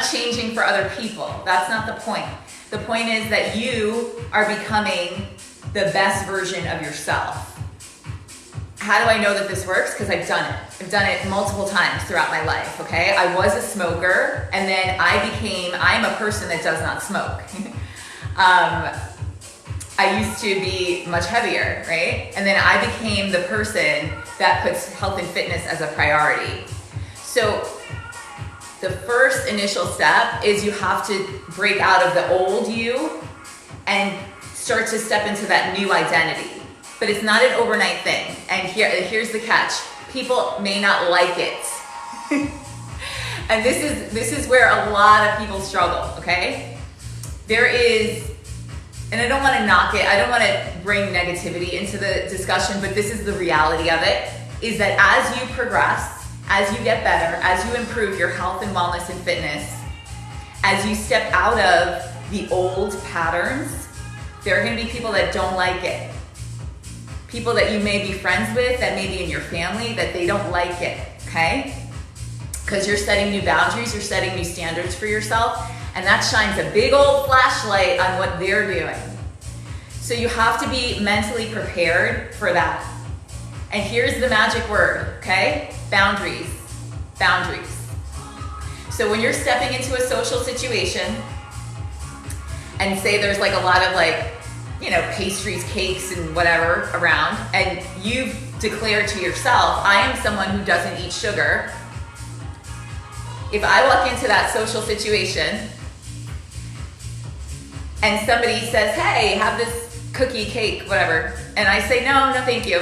not changing for other people. That's not the point. The point is that you are becoming the best version of yourself. How do I know that this works? Because I've done it. I've done it multiple times throughout my life, okay? I was a smoker, and then I'm a person that does not smoke. I used to be much heavier, right? And then I became the person that puts health and fitness as a priority. So the first initial step is you have to break out of the old you and start to step into that new identity. But it's not an overnight thing. And here's the catch. People may not like it. And this is where a lot of people struggle, okay? There is, and I don't want to knock it, I don't want to bring negativity into the discussion, but this is the reality of it, is that as you progress, as you get better, as you improve your health and wellness and fitness, as you step out of the old patterns, there are going to be people that don't like it. People that you may be friends with, that may be in your family, that they don't like it, okay? Because you're setting new boundaries, you're setting new standards for yourself, and that shines a big old flashlight on what they're doing. So you have to be mentally prepared for that. And here's the magic word, okay? Boundaries. Boundaries. So when you're stepping into a social situation, and say there's like a lot of pastries, cakes, and whatever around, and you've declared to yourself, I am someone who doesn't eat sugar. If I walk into that social situation and somebody says, hey, have this cookie, cake, whatever, and I say, no, thank you.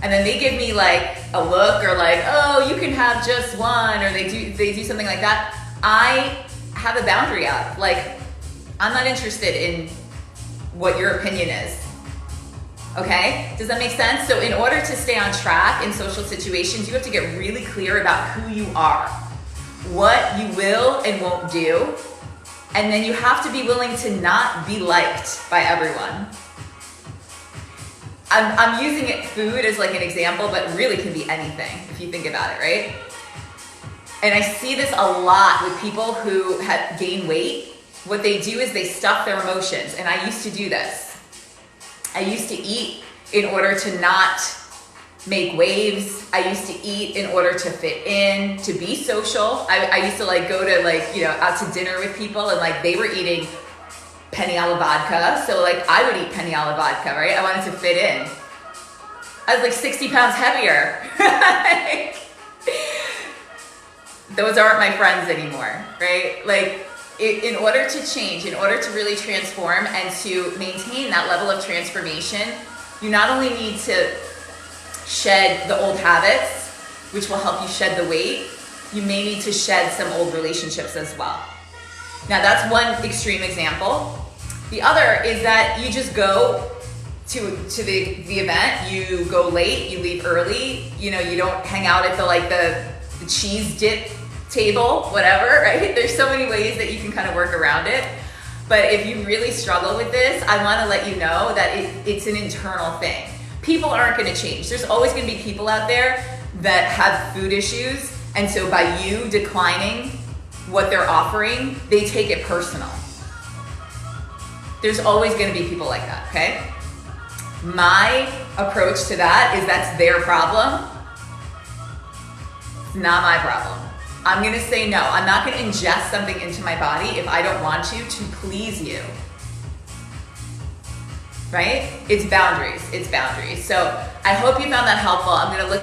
And then they give me like a look or like, oh, you can have just one, or they do something like that, I have a boundary up. Like, I'm not interested in what your opinion is. Okay? Does that make sense? So in order to stay on track in social situations, you have to get really clear about who you are, what you will and won't do, and then you have to be willing to not be liked by everyone. I'm using food as like an example, but really can be anything if you think about it, right? And I see this a lot with people who have gained weight. What they do is they stuff their emotions, and I used to do this. I used to eat in order to not make waves. I used to eat in order to fit in, to be social. I used to go to out to dinner with people, and they were eating penny alla vodka, so I would eat penny alla vodka, right? I wanted to fit in. I was 60 pounds heavier. Those aren't my friends anymore, right? In order to change, in order to really transform and to maintain that level of transformation, you not only need to shed the old habits, which will help you shed the weight, you may need to shed some old relationships as well. Now that's one extreme example. The other is that you just go to the event, you go late, you leave early, you don't hang out at the cheese dip table, whatever, right? There's so many ways that you can kind of work around it. But if you really struggle with this, I want to let you know that it's an internal thing. People aren't going to change. There's always going to be people out there that have food issues, and so by you declining what they're offering, they take it personal. There's always going to be people like that, okay? My approach to that is that's their problem. It's not my problem. I'm going to say no. I'm not going to ingest something into my body if I don't want to please you. Right? It's boundaries. It's boundaries. So I hope you found that helpful. I'm going to look